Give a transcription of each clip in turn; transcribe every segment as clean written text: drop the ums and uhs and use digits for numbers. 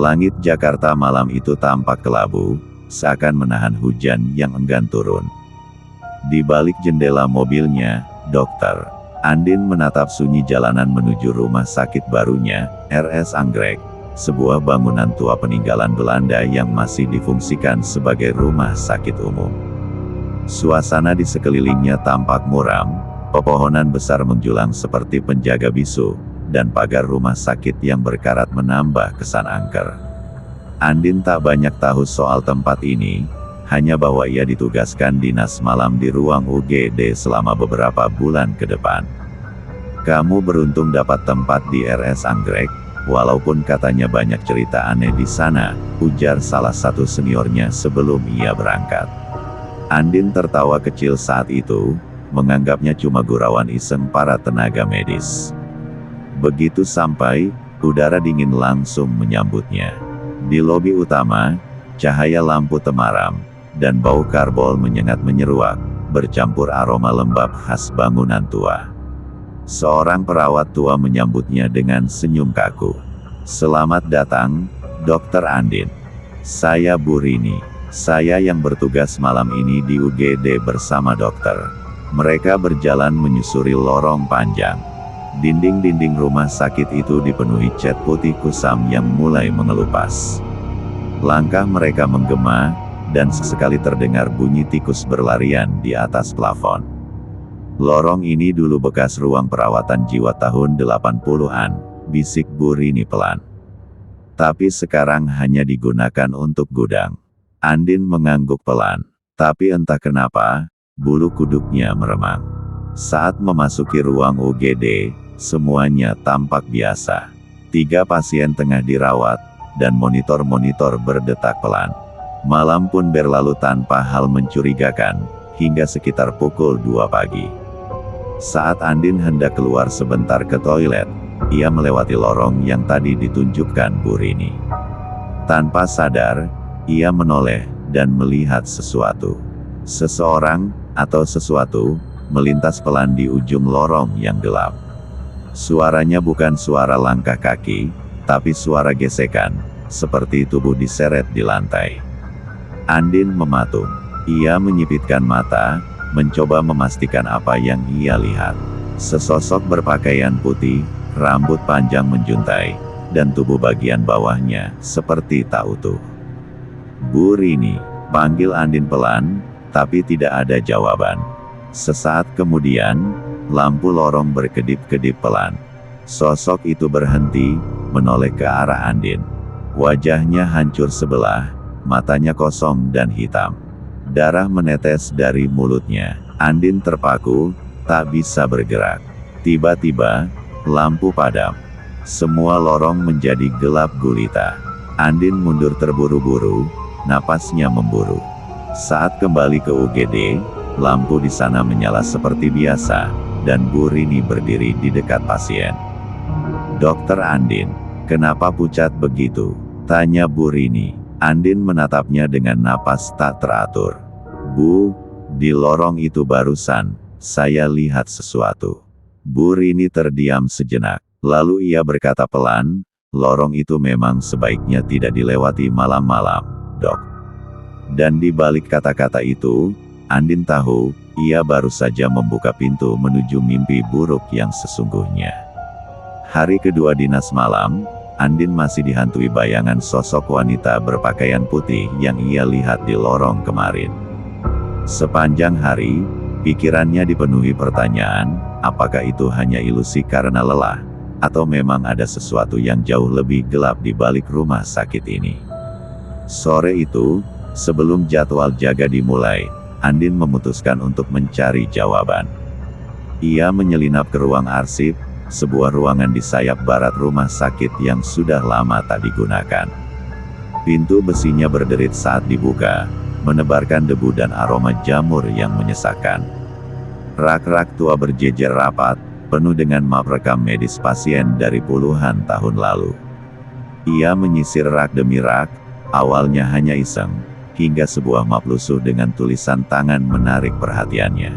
Langit Jakarta malam itu tampak kelabu, seakan menahan hujan yang enggan turun. Di balik jendela mobilnya, Dokter Andin menatap sunyi jalanan menuju rumah sakit barunya, RS Anggrek, sebuah bangunan tua peninggalan Belanda yang masih difungsikan sebagai rumah sakit umum. Suasana di sekelilingnya tampak muram, pepohonan besar menjulang seperti penjaga bisu, dan pagar rumah sakit yang berkarat menambah kesan angker. Andin tak banyak tahu soal tempat ini, hanya bahwa ia ditugaskan dinas malam di ruang UGD selama beberapa bulan ke depan. Kamu beruntung dapat tempat di RS Anggrek, walaupun katanya banyak cerita aneh di sana, ujar salah satu seniornya sebelum ia berangkat. Andin tertawa kecil saat itu, menganggapnya cuma gurauan iseng para tenaga medis. Begitu sampai, udara dingin langsung menyambutnya. Di lobi utama, cahaya lampu temaram, dan bau karbol menyengat menyeruak, bercampur aroma lembab khas bangunan tua. Seorang perawat tua menyambutnya dengan senyum kaku. "Selamat datang, Dokter Andin. Saya Bu Rini. Saya yang bertugas malam ini di UGD bersama dokter." Mereka berjalan menyusuri lorong panjang. Dinding-dinding rumah sakit itu dipenuhi cat putih kusam yang mulai mengelupas. Langkah mereka menggema, dan sesekali terdengar bunyi tikus berlarian di atas plafon. "Lorong ini dulu bekas ruang perawatan jiwa tahun 80-an, bisik Bu Rini pelan. "Tapi sekarang hanya digunakan untuk gudang." Andin mengangguk pelan. Tapi entah kenapa, bulu kuduknya meremang. Saat memasuki ruang UGD, semuanya tampak biasa. 3 pasien tengah dirawat, dan monitor-monitor berdetak pelan. Malam pun berlalu tanpa hal mencurigakan, hingga sekitar pukul 2 pagi. Saat Andin hendak keluar sebentar ke toilet, ia melewati lorong yang tadi ditunjukkan Bu Rini. Tanpa sadar, ia menoleh, dan melihat sesuatu. Seseorang, atau sesuatu, melintas pelan di ujung lorong yang gelap. Suaranya bukan suara langkah kaki, tapi suara gesekan, seperti tubuh diseret di lantai. Andin mematung. Ia menyipitkan mata, mencoba memastikan apa yang ia lihat. Sesosok berpakaian putih, rambut panjang menjuntai, dan tubuh bagian bawahnya seperti tak utuh. "Bu Rini," panggil Andin pelan, tapi tidak ada jawaban. Sesaat kemudian, lampu lorong berkedip-kedip pelan. Sosok itu berhenti, menoleh ke arah Andin. Wajahnya hancur sebelah, matanya kosong dan hitam. Darah menetes dari mulutnya. Andin terpaku, tak bisa bergerak. Tiba-tiba, lampu padam. Semua lorong menjadi gelap gulita. Andin mundur terburu-buru, napasnya memburu. Saat kembali ke UGD, lampu di sana menyala seperti biasa, dan Bu Rini berdiri di dekat pasien. "Dokter Andin, kenapa pucat begitu?" tanya Bu Rini. Andin menatapnya dengan napas tak teratur. "Bu, di lorong itu barusan, saya lihat sesuatu." Bu Rini terdiam sejenak, lalu ia berkata pelan, "Lorong itu memang sebaiknya tidak dilewati malam-malam, Dok." Dan di balik kata-kata itu, Andin tahu, ia baru saja membuka pintu menuju mimpi buruk yang sesungguhnya. Hari kedua dinas malam, Andin masih dihantui bayangan sosok wanita berpakaian putih yang ia lihat di lorong kemarin. Sepanjang hari, pikirannya dipenuhi pertanyaan, apakah itu hanya ilusi karena lelah, atau memang ada sesuatu yang jauh lebih gelap di balik rumah sakit ini. Sore itu, sebelum jadwal jaga dimulai, Andin memutuskan untuk mencari jawaban. Ia menyelinap ke ruang arsip, sebuah ruangan di sayap barat rumah sakit yang sudah lama tak digunakan. Pintu besinya berderit saat dibuka, menebarkan debu dan aroma jamur yang menyesakkan. Rak-rak tua berjejer rapat, penuh dengan map rekam medis pasien dari puluhan tahun lalu. Ia menyisir rak demi rak, awalnya hanya iseng, hingga sebuah map lusuh dengan tulisan tangan menarik perhatiannya.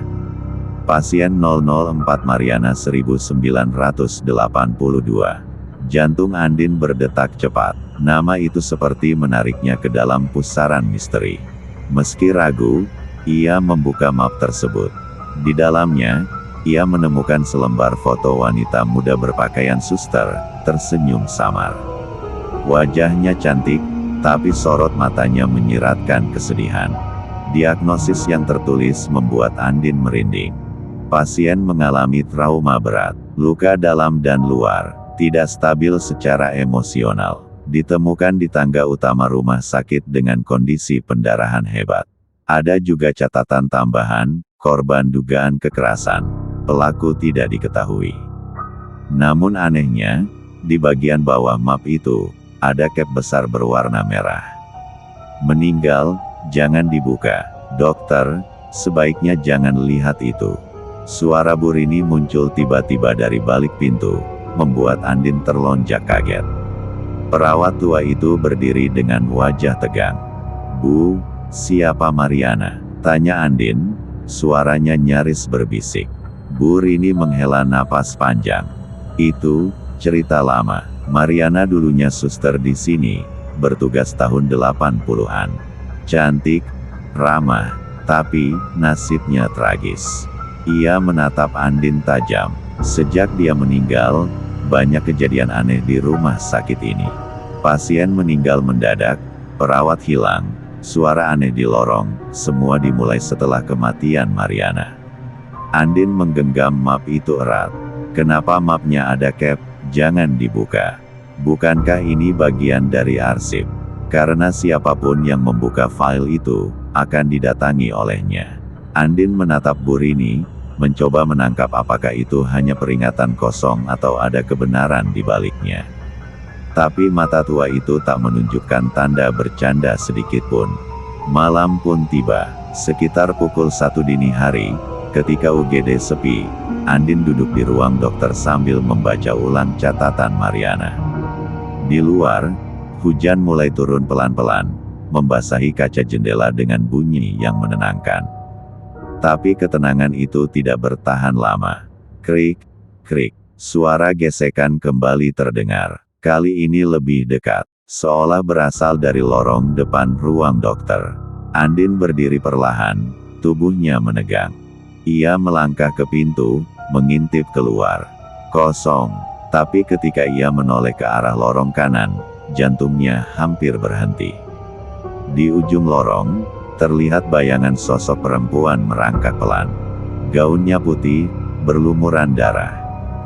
Pasien 004 Mariana 1982. Jantung Andin berdetak cepat. Nama itu seperti menariknya ke dalam pusaran misteri. Meski ragu, ia membuka map tersebut. Di dalamnya, ia menemukan selembar foto wanita muda berpakaian suster, tersenyum samar. Wajahnya cantik, tapi sorot matanya menyiratkan kesedihan. Diagnosis yang tertulis membuat Andin merinding. Pasien mengalami trauma berat, luka dalam dan luar, tidak stabil secara emosional. Ditemukan di tangga utama rumah sakit dengan kondisi pendarahan hebat. Ada juga catatan tambahan, korban dugaan kekerasan. Pelaku tidak diketahui. Namun anehnya, di bagian bawah map itu, ada cap besar berwarna merah. Meninggal, jangan dibuka. Dokter, sebaiknya jangan lihat itu. Suara Bu Rini muncul tiba-tiba dari balik pintu, membuat Andin terlonjak kaget. Perawat tua itu berdiri dengan wajah tegang. "Bu, siapa Mariana?" tanya Andin, suaranya nyaris berbisik. Bu Rini menghela napas panjang. "Itu cerita lama. Mariana dulunya suster di sini, bertugas tahun 80-an. Cantik, ramah, tapi nasibnya tragis." Ia menatap Andin tajam. Sejak dia meninggal, banyak kejadian aneh di rumah sakit ini. Pasien meninggal mendadak, perawat hilang, suara aneh di lorong, semua dimulai setelah kematian Mariana. Andin menggenggam map itu erat. "Kenapa mapnya ada cap? Jangan dibuka. Bukankah ini bagian dari arsip? Karena siapapun yang membuka file itu, akan didatangi olehnya." Andin menatap Bu Rini, mencoba menangkap apakah itu hanya peringatan kosong atau ada kebenaran di baliknya. Tapi mata tua itu tak menunjukkan tanda bercanda sedikitpun. Malam pun tiba, sekitar pukul 1 dini hari, ketika UGD sepi, Andin duduk di ruang dokter sambil membaca ulang catatan Mariana. Di luar, hujan mulai turun pelan-pelan, membasahi kaca jendela dengan bunyi yang menenangkan. Tapi ketenangan itu tidak bertahan lama. Krik, krik, suara gesekan kembali terdengar. Kali ini lebih dekat, seolah berasal dari lorong depan ruang dokter. Andin berdiri perlahan, tubuhnya menegang. Ia melangkah ke pintu, mengintip keluar. Kosong, tapi ketika ia menoleh ke arah lorong kanan, jantungnya hampir berhenti. Di ujung lorong, terlihat bayangan sosok perempuan merangkak pelan. Gaunnya putih, berlumuran darah.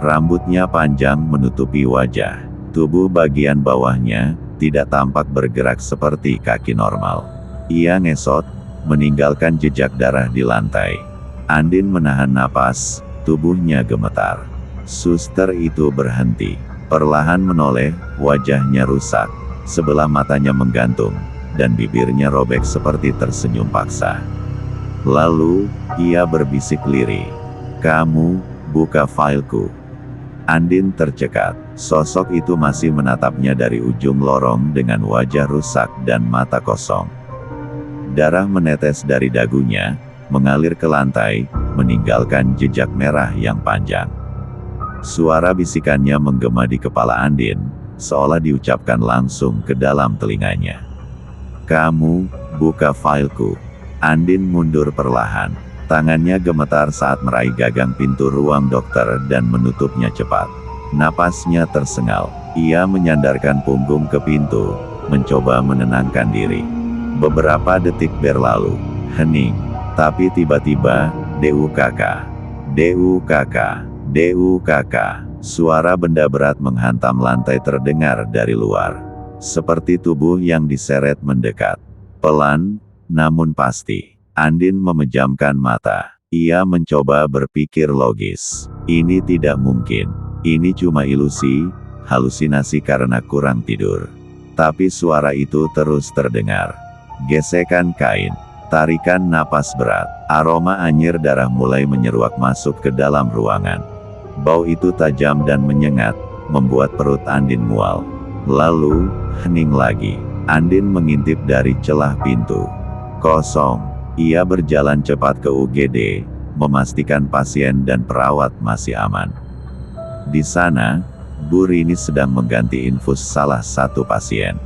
Rambutnya panjang menutupi wajah. Tubuh bagian bawahnya, tidak tampak bergerak seperti kaki normal. Ia ngesot, meninggalkan jejak darah di lantai. Andin menahan napas, tubuhnya gemetar. Suster itu berhenti. Perlahan menoleh, wajahnya rusak. Sebelah matanya menggantung, dan bibirnya robek seperti tersenyum paksa. Lalu, ia berbisik lirih. "Kamu, buka fileku." Andin tercekat. Sosok itu masih menatapnya dari ujung lorong dengan wajah rusak dan mata kosong. Darah menetes dari dagunya, mengalir ke lantai, meninggalkan jejak merah yang panjang. Suara bisikannya menggema di kepala Andin, seolah diucapkan langsung ke dalam telinganya. "Kamu, buka fileku." Andin mundur perlahan. Tangannya gemetar saat meraih gagang pintu ruang dokter dan menutupnya cepat. Napasnya tersengal. Ia menyandarkan punggung ke pintu, mencoba menenangkan diri. Beberapa detik berlalu. Hening. Tapi tiba-tiba, "DUKK. DUKK. DUKK." Suara benda berat menghantam lantai terdengar dari luar. Seperti tubuh yang diseret mendekat. Pelan, namun pasti. Andin memejamkan mata. Ia mencoba berpikir logis. Ini tidak mungkin. Ini cuma ilusi, halusinasi karena kurang tidur. Tapi suara itu terus terdengar. Gesekan kain. Tarikan napas berat. Aroma anyir darah mulai menyeruak masuk ke dalam ruangan. Bau itu tajam dan menyengat, membuat perut Andin mual. Lalu, hening lagi. Andin mengintip dari celah pintu. Kosong. Ia berjalan cepat ke UGD, memastikan pasien dan perawat masih aman. Di sana, Bu Rini sedang mengganti infus salah satu pasien.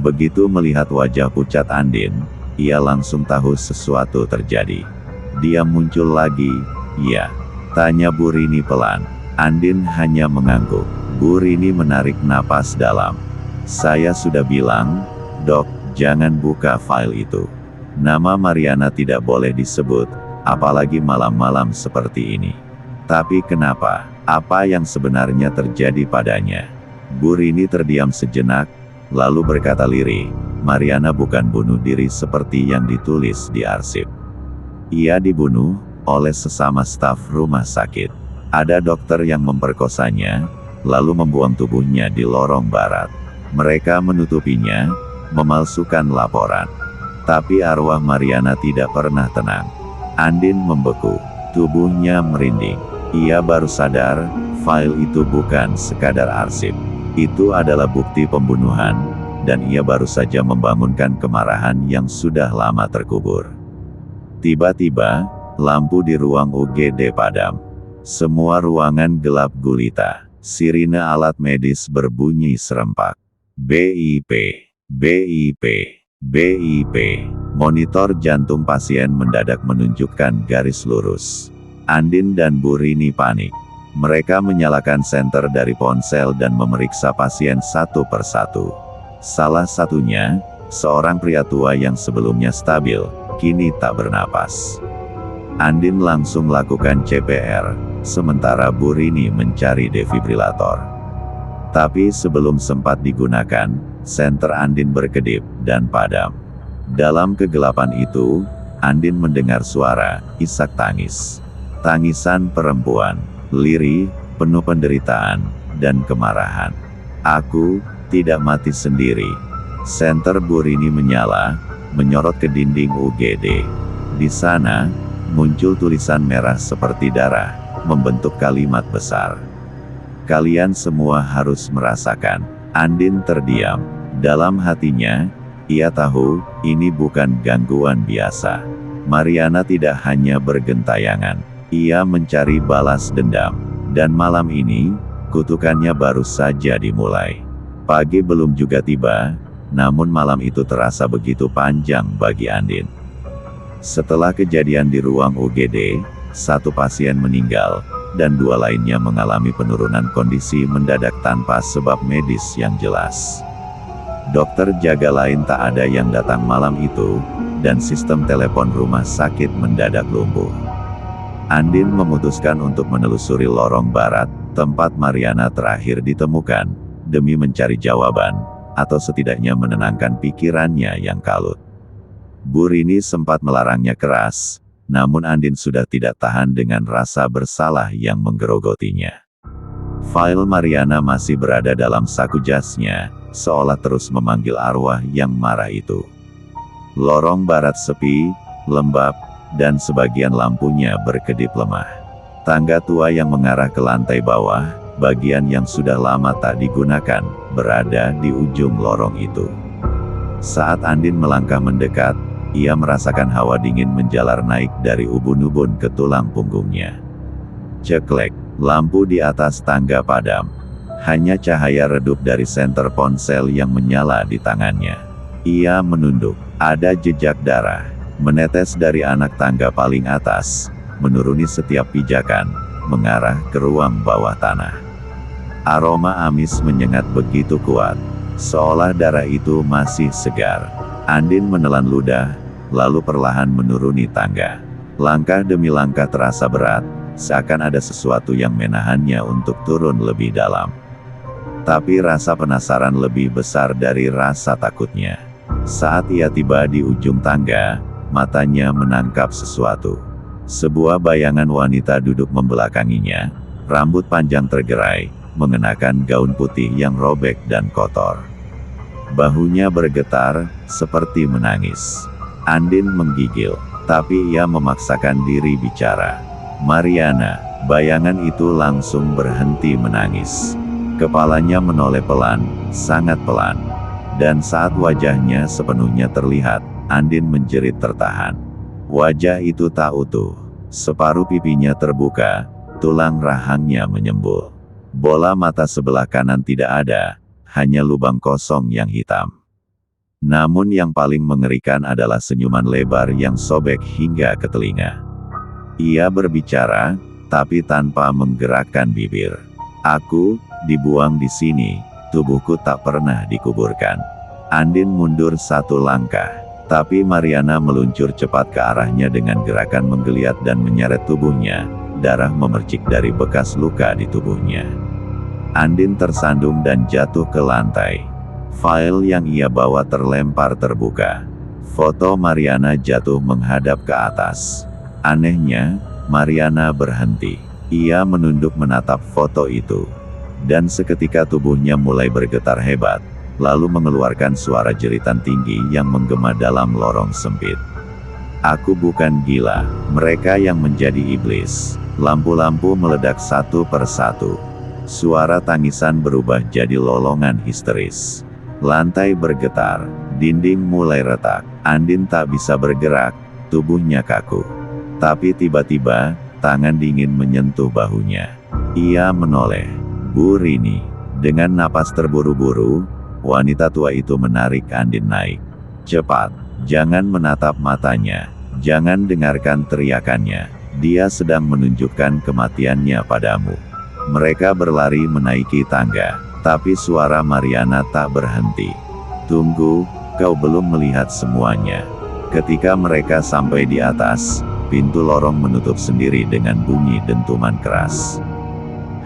Begitu melihat wajah pucat Andin, ia langsung tahu sesuatu terjadi. Dia muncul lagi, "Iya?" tanya Bu Rini pelan. Andin hanya mengangguk. Bu Rini menarik napas dalam. "Saya sudah bilang, Dok, jangan buka file itu. Nama Mariana tidak boleh disebut, apalagi malam-malam seperti ini." "Tapi kenapa? Apa yang sebenarnya terjadi padanya?" Bu Rini terdiam sejenak, lalu berkata lirih, "Mariana bukan bunuh diri seperti yang ditulis di arsip. Ia dibunuh oleh sesama staf rumah sakit. Ada dokter yang memperkosanya, lalu membuang tubuhnya di lorong barat. Mereka menutupinya, memalsukan laporan. Tapi arwah Mariana tidak pernah tenang." Andin membeku, tubuhnya merinding. Ia baru sadar, file itu bukan sekadar arsip. Itu adalah bukti pembunuhan, dan ia baru saja membangunkan kemarahan yang sudah lama terkubur. Tiba-tiba, lampu di ruang UGD padam. Semua ruangan gelap gulita. Sirine alat medis berbunyi serempak. BIP, BIP, BIP. Monitor jantung pasien mendadak menunjukkan garis lurus. Andin dan Bu Rini panik. Mereka menyalakan senter dari ponsel dan memeriksa pasien satu persatu. Salah satunya, seorang pria tua yang sebelumnya stabil, kini tak bernapas. Andin langsung lakukan CPR, sementara Bu Rini mencari defibrilator. Tapi sebelum sempat digunakan, senter Andin berkedip dan padam. Dalam kegelapan itu, Andin mendengar suara isak tangis. Tangisan perempuan, lirih, penuh penderitaan, dan kemarahan. "Aku tidak mati sendiri." Senter Bu Rini menyala, menyorot ke dinding UGD. Di sana, muncul tulisan merah seperti darah, membentuk kalimat besar. "Kalian semua harus merasakan." Andin terdiam. Dalam hatinya, ia tahu, ini bukan gangguan biasa. Mariana tidak hanya bergentayangan. Ia mencari balas dendam. Dan malam ini, kutukannya baru saja dimulai. Pagi belum juga tiba, namun malam itu terasa begitu panjang bagi Andin. Setelah kejadian di ruang UGD, satu pasien meninggal, dan dua lainnya mengalami penurunan kondisi mendadak tanpa sebab medis yang jelas. Dokter jaga lain tak ada yang datang malam itu, dan sistem telepon rumah sakit mendadak lumpuh. Andin memutuskan untuk menelusuri lorong barat, tempat Mariana terakhir ditemukan, demi mencari jawaban, atau setidaknya menenangkan pikirannya yang kalut. Bu Rini sempat melarangnya keras, namun Andin sudah tidak tahan dengan rasa bersalah yang menggerogotinya. File Mariana masih berada dalam saku jasnya, seolah terus memanggil arwah yang marah itu. Lorong barat sepi, lembab, dan sebagian lampunya berkedip lemah. Tangga tua yang mengarah ke lantai bawah, bagian yang sudah lama tak digunakan, berada di ujung lorong itu. Saat Andin melangkah mendekat, ia merasakan hawa dingin menjalar naik dari ubun-ubun ke tulang punggungnya. Ceklek, lampu di atas tangga padam. Hanya cahaya redup dari senter ponsel yang menyala di tangannya. Ia menunduk, ada jejak darah menetes dari anak tangga paling atas, menuruni setiap pijakan, mengarah ke ruang bawah tanah. Aroma amis menyengat begitu kuat, seolah darah itu masih segar. Andin menelan ludah, lalu perlahan menuruni tangga. Langkah demi langkah terasa berat, seakan ada sesuatu yang menahannya untuk turun lebih dalam. Tapi rasa penasaran lebih besar dari rasa takutnya. Saat ia tiba di ujung tangga, matanya menangkap sesuatu. Sebuah bayangan wanita duduk membelakanginya, rambut panjang tergerai, mengenakan gaun putih yang robek dan kotor. Bahunya bergetar, seperti menangis. Andin menggigil, tapi ia memaksakan diri bicara. "Mariana." Bayangan itu langsung berhenti menangis. Kepalanya menoleh pelan, sangat pelan. Dan saat wajahnya sepenuhnya terlihat, Andin menjerit tertahan. Wajah itu tak utuh. Separuh pipinya terbuka, tulang rahangnya menyembul. Bola mata sebelah kanan tidak ada, hanya lubang kosong yang hitam. Namun yang paling mengerikan adalah senyuman lebar yang sobek hingga ke telinga. Ia berbicara, tapi tanpa menggerakkan bibir. Aku dibuang di sini, tubuhku tak pernah dikuburkan. Andin mundur satu langkah, tapi Mariana meluncur cepat ke arahnya dengan gerakan menggeliat dan menyeret tubuhnya. Darah memercik dari bekas luka di tubuhnya. Andin tersandung dan jatuh ke lantai. File yang ia bawa terlempar terbuka. Foto Mariana jatuh menghadap ke atas. Anehnya, Mariana berhenti. Ia menunduk menatap foto itu. Dan seketika tubuhnya mulai bergetar hebat, lalu mengeluarkan suara jeritan tinggi yang menggema dalam lorong sempit. Aku bukan gila, mereka yang menjadi iblis. Lampu-lampu meledak satu persatu. Suara tangisan berubah jadi lolongan histeris. Lantai bergetar, dinding mulai retak. Andin tak bisa bergerak, tubuhnya kaku. Tapi tiba-tiba, tangan dingin menyentuh bahunya. Ia menoleh. Bu Rini. Dengan napas terburu-buru, wanita tua itu menarik Andin naik. Cepat, jangan menatap matanya. Jangan dengarkan teriakannya. Dia sedang menunjukkan kematiannya padamu. Mereka berlari menaiki tangga, tapi suara Mariana tak berhenti. Tunggu, kau belum melihat semuanya. Ketika mereka sampai di atas, pintu lorong menutup sendiri dengan bunyi dentuman keras.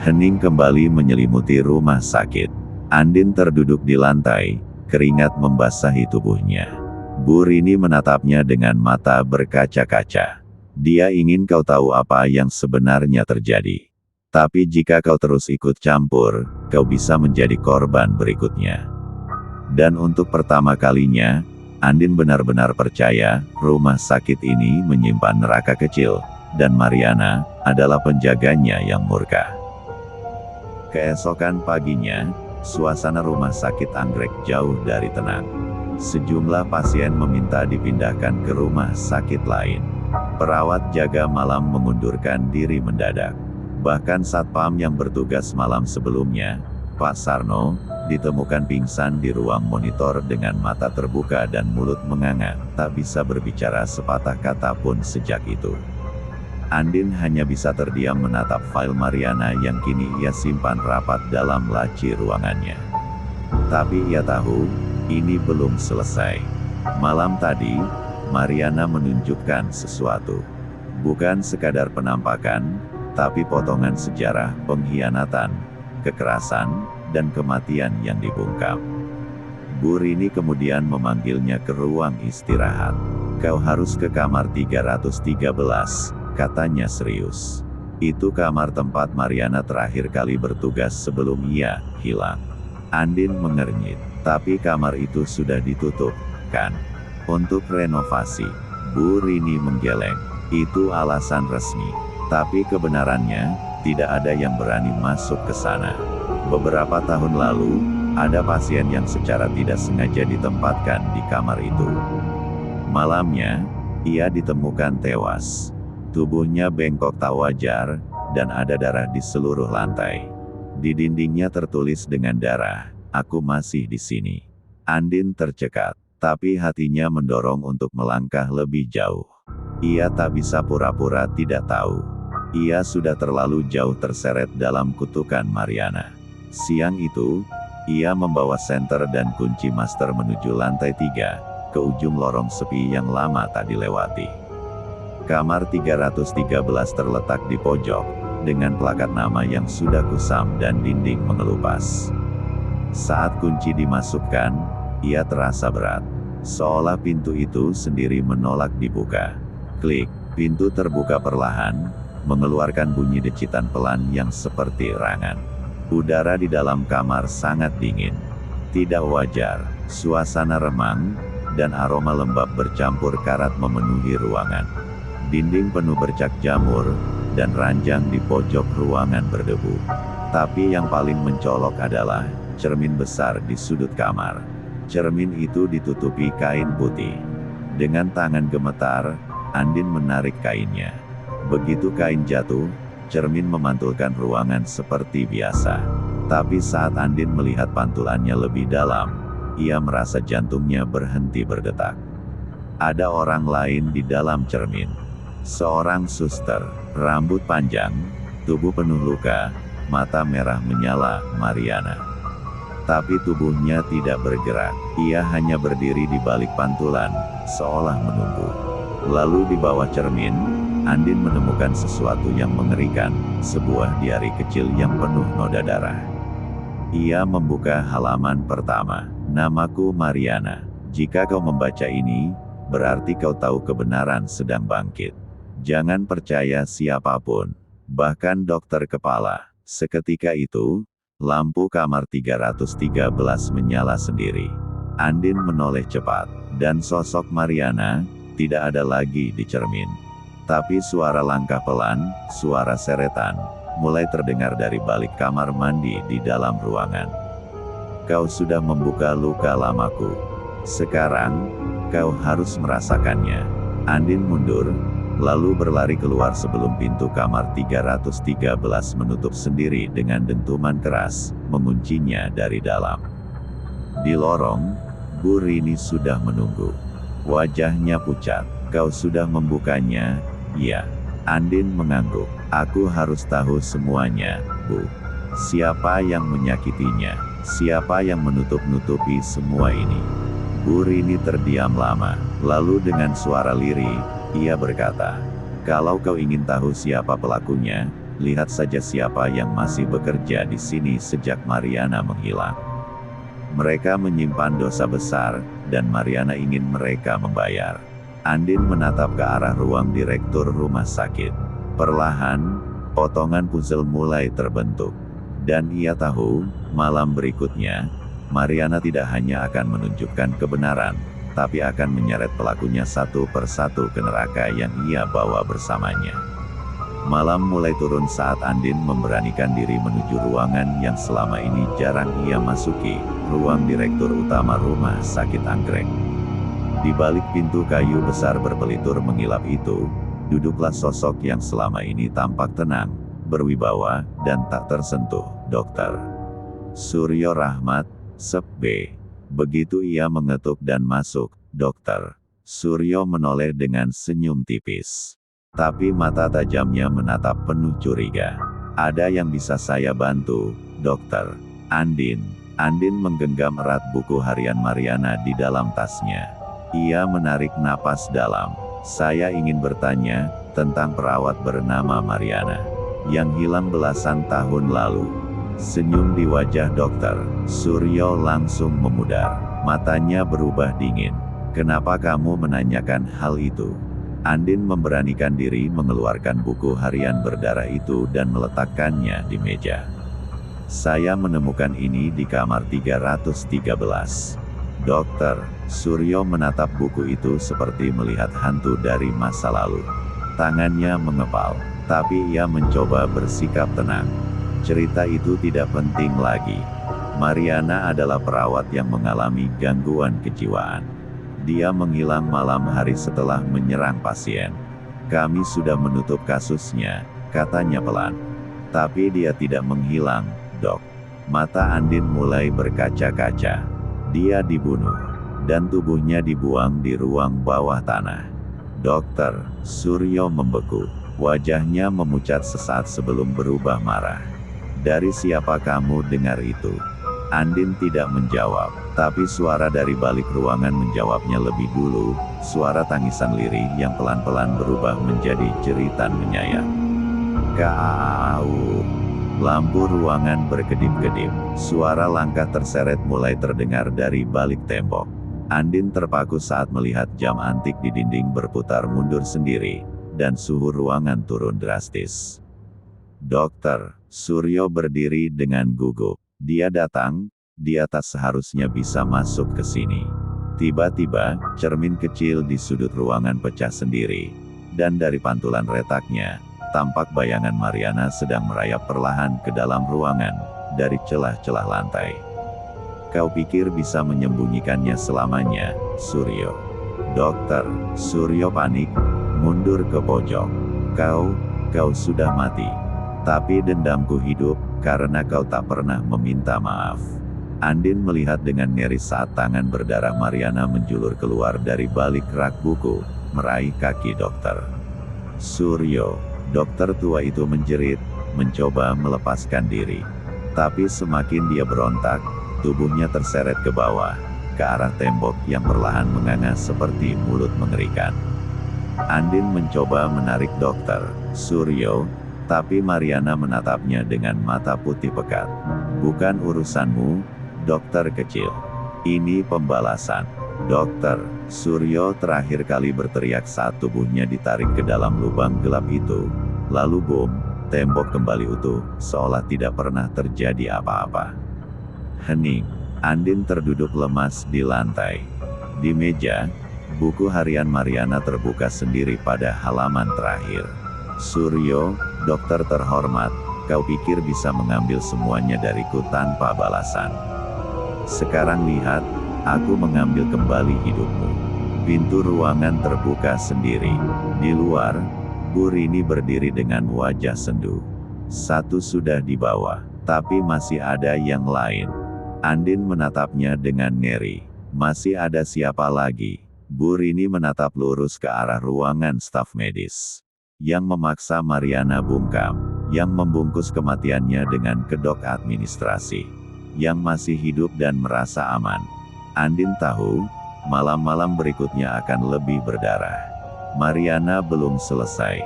Hening kembali menyelimuti rumah sakit. Andin terduduk di lantai, keringat membasahi tubuhnya. Bu Rini menatapnya dengan mata berkaca-kaca. Dia ingin kau tahu apa yang sebenarnya terjadi. Tapi jika kau terus ikut campur, kau bisa menjadi korban berikutnya. Dan untuk pertama kalinya, Andin benar-benar percaya, rumah sakit ini menyimpan neraka kecil, dan Mariana adalah penjaganya yang murka. Keesokan paginya, suasana rumah sakit anggrek jauh dari tenang. Sejumlah pasien meminta dipindahkan ke rumah sakit lain. Perawat jaga malam mengundurkan diri mendadak. Bahkan satpam yang bertugas malam sebelumnya, Pak Sarno, ditemukan pingsan di ruang monitor dengan mata terbuka dan mulut menganga, tak bisa berbicara sepatah kata pun sejak itu. Andin hanya bisa terdiam menatap file Mariana yang kini ia simpan rapat dalam laci ruangannya. Tapi ia tahu, ini belum selesai. Malam tadi, Mariana menunjukkan sesuatu. Bukan sekadar penampakan, tapi potongan sejarah pengkhianatan, kekerasan, dan kematian yang dibungkam. Bu Rini kemudian memanggilnya ke ruang istirahat. Kau harus ke kamar 313, katanya serius. Itu kamar tempat Mariana terakhir kali bertugas sebelum ia hilang. Andin mengernyit, tapi kamar itu sudah ditutup, kan? Untuk renovasi. Bu Rini menggeleng. Itu alasan resmi. Tapi kebenarannya, tidak ada yang berani masuk ke sana. Beberapa tahun lalu, ada pasien yang secara tidak sengaja ditempatkan di kamar itu. Malamnya, ia ditemukan tewas. Tubuhnya bengkok tak wajar, dan ada darah di seluruh lantai. Di dindingnya tertulis dengan darah, "Aku masih di sini." Andin tercekat, tapi hatinya mendorong untuk melangkah lebih jauh. Ia tak bisa pura-pura tidak tahu. Ia sudah terlalu jauh terseret dalam kutukan Mariana. Siang itu, ia membawa senter dan kunci master menuju lantai 3, ke ujung lorong sepi yang lama tak dilewati. Kamar 313 terletak di pojok, dengan plakat nama yang sudah kusam dan dinding mengelupas. Saat kunci dimasukkan, ia terasa berat. Seolah pintu itu sendiri menolak dibuka. Klik, pintu terbuka perlahan, mengeluarkan bunyi decitan pelan yang seperti erangan. Udara di dalam kamar sangat dingin. Tidak wajar, suasana remang, dan aroma lembab bercampur karat memenuhi ruangan. Dinding penuh bercak jamur, dan ranjang di pojok ruangan berdebu. Tapi yang paling mencolok adalah cermin besar di sudut kamar. Cermin itu ditutupi kain putih. Dengan tangan gemetar, Andin menarik kainnya. Begitu kain jatuh, cermin memantulkan ruangan seperti biasa. Tapi saat Andin melihat pantulannya lebih dalam, ia merasa jantungnya berhenti berdetak. Ada orang lain di dalam cermin. Seorang suster, rambut panjang, tubuh penuh luka, mata merah menyala, Mariana. Tapi tubuhnya tidak bergerak, ia hanya berdiri di balik pantulan, seolah menunggu. Lalu di bawah cermin, Andin menemukan sesuatu yang mengerikan, sebuah diari kecil yang penuh noda darah. Ia membuka halaman pertama. Namaku Mariana. Jika kau membaca ini, berarti kau tahu kebenaran sedang bangkit. Jangan percaya siapapun, bahkan dokter kepala. Seketika itu, lampu kamar 313 menyala sendiri. Andin menoleh cepat, dan sosok Mariana tidak ada lagi di cermin. Tapi suara langkah pelan, suara seretan, mulai terdengar dari balik kamar mandi di dalam ruangan. Kau sudah membuka luka lamaku. Sekarang, kau harus merasakannya. Andin mundur, lalu berlari keluar sebelum pintu kamar 313 menutup sendiri dengan dentuman keras, menguncinya dari dalam. Di lorong, Bu Rini sudah menunggu. Wajahnya pucat. Kau sudah membukanya? Ya. Andin mengangguk. Aku harus tahu semuanya, Bu. Siapa yang menyakitinya? Siapa yang menutup-nutupi semua ini? Bu Rini terdiam lama. Lalu dengan suara lirih, ia berkata, kalau kau ingin tahu siapa pelakunya, lihat saja siapa yang masih bekerja di sini sejak Mariana menghilang. Mereka menyimpan dosa besar, dan Mariana ingin mereka membayar. Andin menatap ke arah ruang direktur rumah sakit. Perlahan, potongan puzzle mulai terbentuk. Dan ia tahu, malam berikutnya, Mariana tidak hanya akan menunjukkan kebenaran, tapi akan menyeret pelakunya satu persatu ke neraka yang ia bawa bersamanya. Malam mulai turun saat Andin memberanikan diri menuju ruangan yang selama ini jarang ia masuki, ruang direktur utama rumah sakit anggrek. Di balik pintu kayu besar berpelitur mengilap itu, duduklah sosok yang selama ini tampak tenang, berwibawa, dan tak tersentuh, Dr. Suryo Rahmat, Sep B. Begitu ia mengetuk dan masuk, Dr. Suryo menoleh dengan senyum tipis. Tapi mata tajamnya menatap penuh curiga. Ada yang bisa saya bantu, Dokter? Andin. Andin menggenggam erat buku harian Mariana di dalam tasnya. Ia menarik napas dalam. Saya ingin bertanya tentang perawat bernama Mariana yang hilang belasan tahun lalu. Senyum di wajah Dokter Suryo langsung memudar. Matanya berubah dingin. Kenapa kamu menanyakan hal itu? Andin memberanikan diri mengeluarkan buku harian berdarah itu dan meletakkannya di meja. Saya menemukan ini di kamar 313. Dokter Suryo menatap buku itu seperti melihat hantu dari masa lalu. Tangannya mengepal, tapi ia mencoba bersikap tenang. Cerita itu tidak penting lagi. Mariana adalah perawat yang mengalami gangguan kejiwaan. Dia menghilang malam hari setelah menyerang pasien. Kami sudah menutup kasusnya, katanya pelan. Tapi dia tidak menghilang, Dok. Mata Andin mulai berkaca-kaca. Dia dibunuh, dan tubuhnya dibuang di ruang bawah tanah. Dokter Suryo membeku. Wajahnya memucat sesaat sebelum berubah marah. Dari siapa kamu dengar itu? Andin tidak menjawab, tapi suara dari balik ruangan menjawabnya lebih dulu, suara tangisan lirih yang pelan-pelan berubah menjadi jeritan menyayat. Kau. Lampu ruangan berkedip-kedip, suara langkah terseret mulai terdengar dari balik tembok. Andin terpaku saat melihat jam antik di dinding berputar mundur sendiri, dan suhu ruangan turun drastis. Dokter Suryo berdiri dengan gugup. Dia datang, dia tak seharusnya bisa masuk ke sini. Tiba-tiba, cermin kecil di sudut ruangan pecah sendiri. Dan dari pantulan retaknya, tampak bayangan Mariana sedang merayap perlahan ke dalam ruangan, dari celah-celah lantai. Kau pikir bisa menyembunyikannya selamanya, Suryo? Dokter Suryo panik, mundur ke pojok. Kau sudah mati. Tapi dendamku hidup, karena kau tak pernah meminta maaf. Andin melihat dengan ngeri saat tangan berdarah Mariana menjulur keluar dari balik rak buku, meraih kaki dokter. Suryo, dokter tua itu menjerit, mencoba melepaskan diri. Tapi semakin dia berontak, tubuhnya terseret ke bawah, ke arah tembok yang perlahan menganga seperti mulut mengerikan. Andin mencoba menarik dokter Suryo, tapi Mariana menatapnya dengan mata putih pekat. Bukan urusanmu, dokter kecil. Ini pembalasan. Dokter Suryo terakhir kali berteriak saat tubuhnya ditarik ke dalam lubang gelap itu. Lalu boom, tembok kembali utuh, seolah tidak pernah terjadi apa-apa. Hening. Andin terduduk lemas di lantai. Di meja, buku harian Mariana terbuka sendiri pada halaman terakhir. Suryo, dokter terhormat, kau pikir bisa mengambil semuanya dariku tanpa balasan. Sekarang lihat, aku mengambil kembali hidupmu. Pintu ruangan terbuka sendiri. Di luar, Bu Rini berdiri dengan wajah sendu. Satu sudah dibawa, tapi masih ada yang lain. Andin menatapnya dengan ngeri. Masih ada siapa lagi? Bu Rini menatap lurus ke arah ruangan staf medis. Yang memaksa Mariana bungkam, yang membungkus kematiannya dengan kedok administrasi, yang masih hidup dan merasa aman. Andin tahu, malam-malam berikutnya akan lebih berdarah. Mariana belum selesai.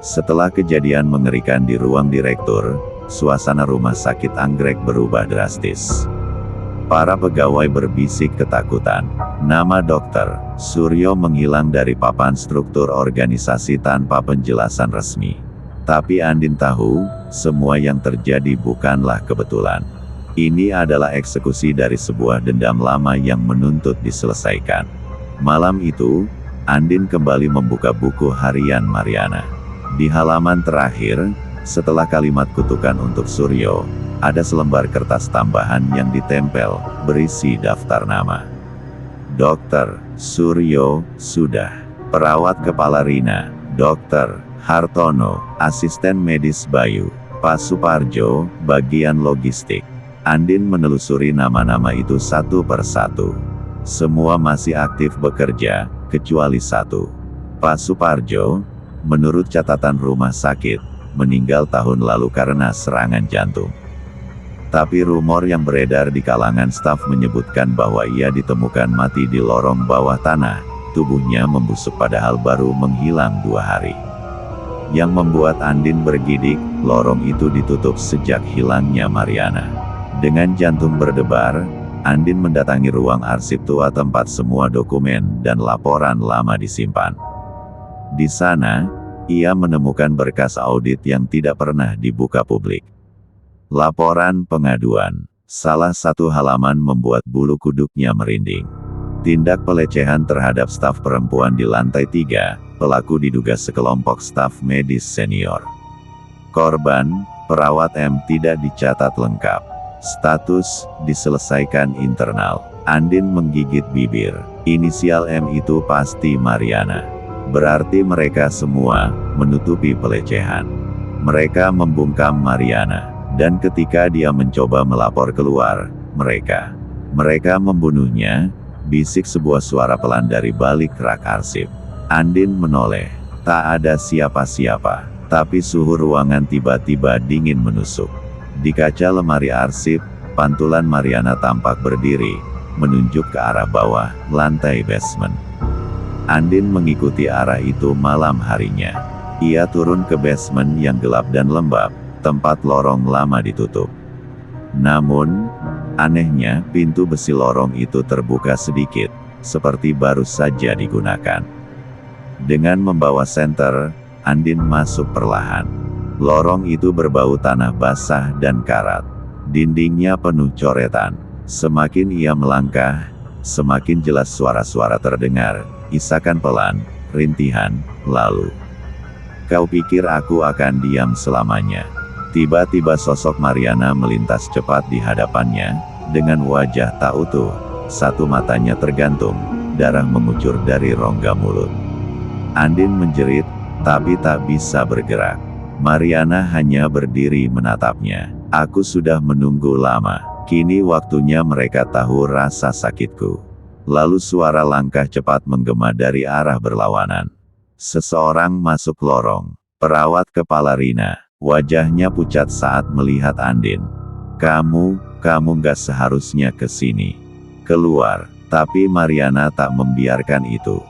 Setelah kejadian mengerikan di ruang direktur, suasana rumah sakit anggrek berubah drastis. Para pegawai berbisik ketakutan. Nama dokter Suryo menghilang dari papan struktur organisasi tanpa penjelasan resmi. Tapi Andin tahu, semua yang terjadi bukanlah kebetulan. Ini adalah eksekusi dari sebuah dendam lama yang menuntut diselesaikan. Malam itu, Andin kembali membuka buku harian Mariana. Di halaman terakhir, setelah kalimat kutukan untuk Suryo, ada selembar kertas tambahan yang ditempel, berisi daftar nama. Dokter Suryo, sudah. Perawat kepala Rina, Dokter Hartono, asisten medis Bayu, Pak Suparjo, bagian logistik. Andin menelusuri nama-nama itu satu persatu. Semua masih aktif bekerja, kecuali satu. Pak Suparjo, menurut catatan rumah sakit, meninggal tahun lalu karena serangan jantung. Tapi rumor yang beredar di kalangan staf menyebutkan bahwa ia ditemukan mati di lorong bawah tanah, tubuhnya membusuk padahal baru menghilang 2 hari. Yang membuat Andin bergidik, lorong itu ditutup sejak hilangnya Mariana. Dengan jantung berdebar, Andin mendatangi ruang arsip tua tempat semua dokumen dan laporan lama disimpan. Di sana, ia menemukan berkas audit yang tidak pernah dibuka publik. Laporan pengaduan. Salah satu halaman membuat bulu kuduknya merinding. Tindak pelecehan terhadap staf perempuan di lantai 3, pelaku diduga sekelompok staf medis senior. Korban, perawat M tidak dicatat lengkap. Status, diselesaikan internal. Andin menggigit bibir. Inisial M itu pasti Mariana. Berarti mereka semua menutupi pelecehan. Mereka membungkam Mariana. Dan ketika dia mencoba melapor keluar, mereka membunuhnya, bisik sebuah suara pelan dari balik rak arsip. Andin menoleh. Tak ada siapa-siapa, tapi suhu ruangan tiba-tiba dingin menusuk. Di kaca lemari arsip, pantulan Mariana tampak berdiri, menunjuk ke arah bawah, lantai basement. Andin mengikuti arah itu malam harinya. Ia turun ke basement yang gelap dan lembab, tempat lorong lama ditutup. Namun, anehnya, pintu besi lorong itu terbuka sedikit, seperti baru saja digunakan. Dengan membawa senter, Andin masuk perlahan. Lorong itu berbau tanah basah dan karat. Dindingnya penuh coretan. Semakin ia melangkah, semakin jelas suara-suara terdengar, isakan pelan, rintihan, lalu. Kau pikir aku akan diam selamanya? Tiba-tiba sosok Mariana melintas cepat di hadapannya, dengan wajah tak utuh, satu matanya tergantung, darah mengucur dari rongga mulut. Andin menjerit, tapi tak bisa bergerak. Mariana hanya berdiri menatapnya. Aku sudah menunggu lama. Kini waktunya mereka tahu rasa sakitku. Lalu suara langkah cepat menggema dari arah berlawanan. Seseorang masuk lorong. Perawat kepala Rina. Wajahnya pucat saat melihat Andin. Kamu gak seharusnya ke sini. Keluar. Tapi Mariana tak membiarkan itu.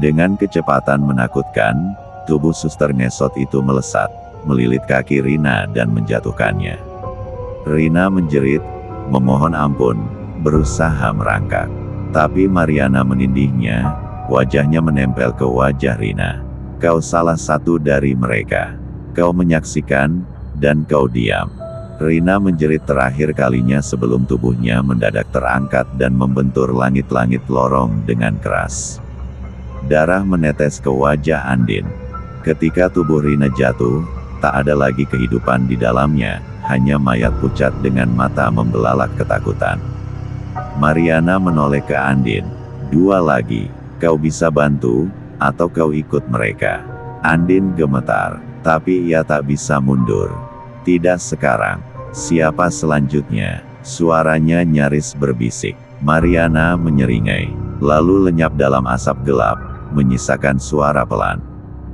Dengan kecepatan menakutkan, tubuh suster ngesot itu melesat, melilit kaki Rina dan menjatuhkannya. Rina menjerit, memohon ampun, berusaha merangkak. Tapi Mariana menindihnya, wajahnya menempel ke wajah Rina. Kau salah satu dari mereka. Kau menyaksikan, dan kau diam. Rina menjerit terakhir kalinya sebelum tubuhnya mendadak terangkat dan membentur langit-langit lorong dengan keras. Darah menetes ke wajah Andin. Ketika tubuh Rina jatuh, tak ada lagi kehidupan di dalamnya, hanya mayat pucat dengan mata membelalak ketakutan. Mariana menoleh ke Andin. Dua lagi, kau bisa bantu, atau kau ikut mereka. Andin gemetar, tapi ia tak bisa mundur. Tidak sekarang. Siapa selanjutnya? Suaranya nyaris berbisik. Mariana menyeringai, lalu lenyap dalam asap gelap, menyisakan suara pelan.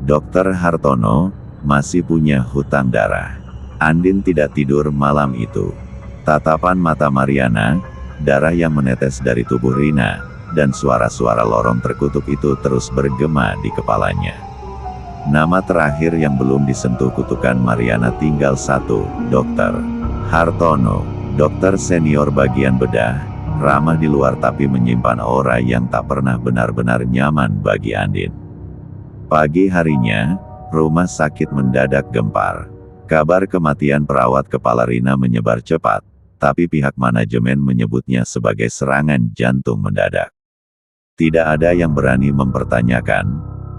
Dokter Hartono masih punya hutang darah. Andin tidak tidur malam itu. Tatapan mata Mariana, darah yang menetes dari tubuh Rina, dan suara-suara lorong terkutuk itu terus bergema di kepalanya. Nama terakhir yang belum disentuh kutukan Mariana tinggal satu, Dokter Hartono. Dokter senior bagian bedah, ramah di luar tapi menyimpan aura yang tak pernah benar-benar nyaman bagi Andin. Pagi harinya, rumah sakit mendadak gempar. Kabar kematian perawat kepala Rina menyebar cepat, tapi pihak manajemen menyebutnya sebagai serangan jantung mendadak. Tidak ada yang berani mempertanyakan,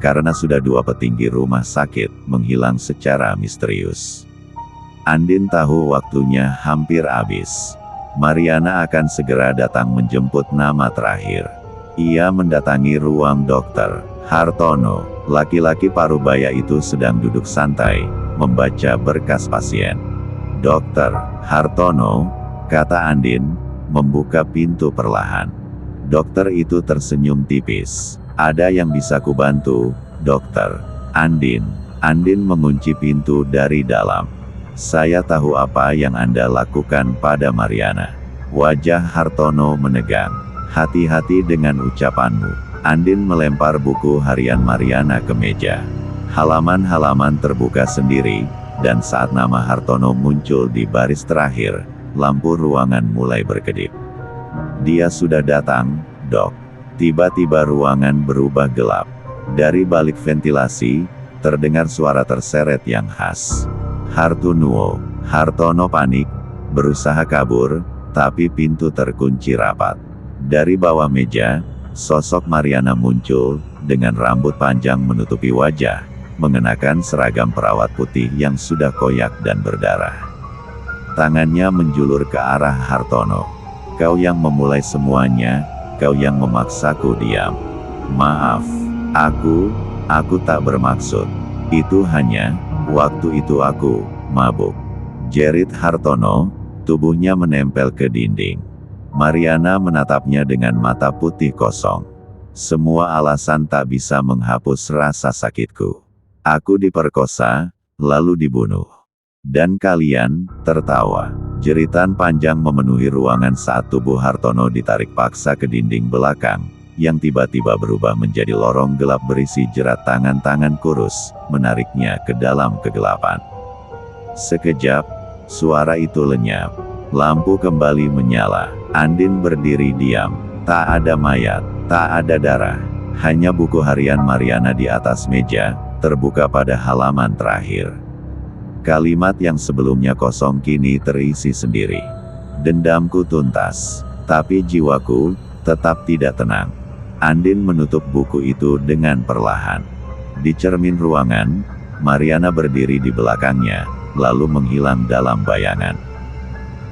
karena sudah dua petinggi rumah sakit menghilang secara misterius. Andin tahu waktunya hampir habis. Mariana akan segera datang menjemput nama terakhir. Ia mendatangi ruang Dokter Hartono. Laki-laki parubaya itu sedang duduk santai, membaca berkas pasien. Dokter Hartono, kata Andin, membuka pintu perlahan. Dokter itu tersenyum tipis. Ada yang bisa kubantu, dokter? Andin mengunci pintu dari dalam. Saya tahu apa yang Anda lakukan pada Mariana. Wajah Hartono menegang. Hati-hati dengan ucapanmu. Andin melempar buku harian Mariana ke meja. Halaman-halaman terbuka sendiri, dan saat nama Hartono muncul di baris terakhir, lampu ruangan mulai berkedip. Dia sudah datang, Dok. Tiba-tiba ruangan berubah gelap. Dari balik ventilasi, terdengar suara terseret yang khas. Hartono panik, berusaha kabur, tapi pintu terkunci rapat. Dari bawah meja, sosok Mariana muncul, dengan rambut panjang menutupi wajah, mengenakan seragam perawat putih yang sudah koyak dan berdarah. Tangannya menjulur ke arah Hartono. Kau yang memulai semuanya. Kau yang memaksaku diam. Maaf, aku tak bermaksud. Itu hanya, waktu itu aku mabuk. Jerit Hartono, tubuhnya menempel ke dinding. Mariana menatapnya dengan mata putih kosong. Semua alasan tak bisa menghapus rasa sakitku. Aku diperkosa, lalu dibunuh. Dan kalian tertawa. Jeritan panjang memenuhi ruangan saat tubuh Hartono ditarik paksa ke dinding belakang, yang tiba-tiba berubah menjadi lorong gelap berisi jerat tangan-tangan kurus, menariknya ke dalam kegelapan. Sekejap, suara itu lenyap. Lampu kembali menyala. Andin berdiri diam. Tak ada mayat, tak ada darah. Hanya buku harian Mariana di atas meja, terbuka pada halaman terakhir. Kalimat yang sebelumnya kosong kini terisi sendiri. Dendamku tuntas, tapi jiwaku tetap tidak tenang. Andin menutup buku itu dengan perlahan. Di cermin ruangan, Mariana berdiri di belakangnya, lalu menghilang dalam bayangan.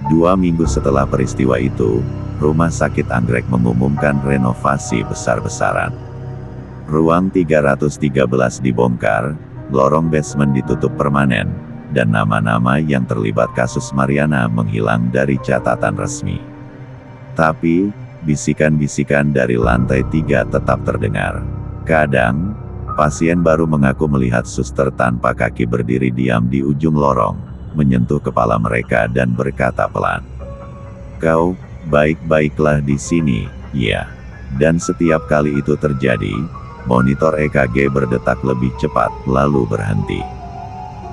2 minggu setelah peristiwa itu, Rumah Sakit Anggrek mengumumkan renovasi besar-besaran. Ruang 313 dibongkar, Lorong basement ditutup permanen, dan nama-nama yang terlibat kasus Mariana menghilang dari catatan resmi. Tapi, bisikan-bisikan dari lantai 3 tetap terdengar. Kadang, pasien baru mengaku melihat suster tanpa kaki berdiri diam di ujung lorong, menyentuh kepala mereka dan berkata pelan, "Kau, baik-baiklah di sini, ya." Dan setiap kali itu terjadi, monitor EKG berdetak lebih cepat, lalu berhenti.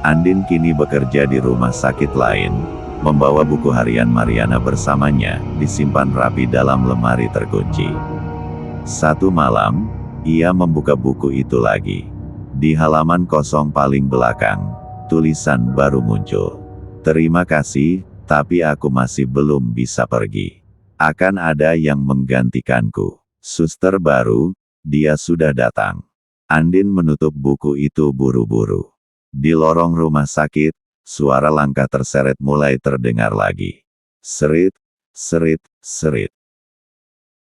Andin kini bekerja di rumah sakit lain, membawa buku harian Mariana bersamanya, disimpan rapi dalam lemari terkunci. Satu malam, ia membuka buku itu lagi. Di halaman kosong paling belakang, tulisan baru muncul. "Terima kasih, tapi aku masih belum bisa pergi. Akan ada yang menggantikanku. Suster baru, dia sudah datang." Andin menutup buku itu buru-buru. Di lorong rumah sakit, suara langkah terseret mulai terdengar lagi. Serit, serit, serit.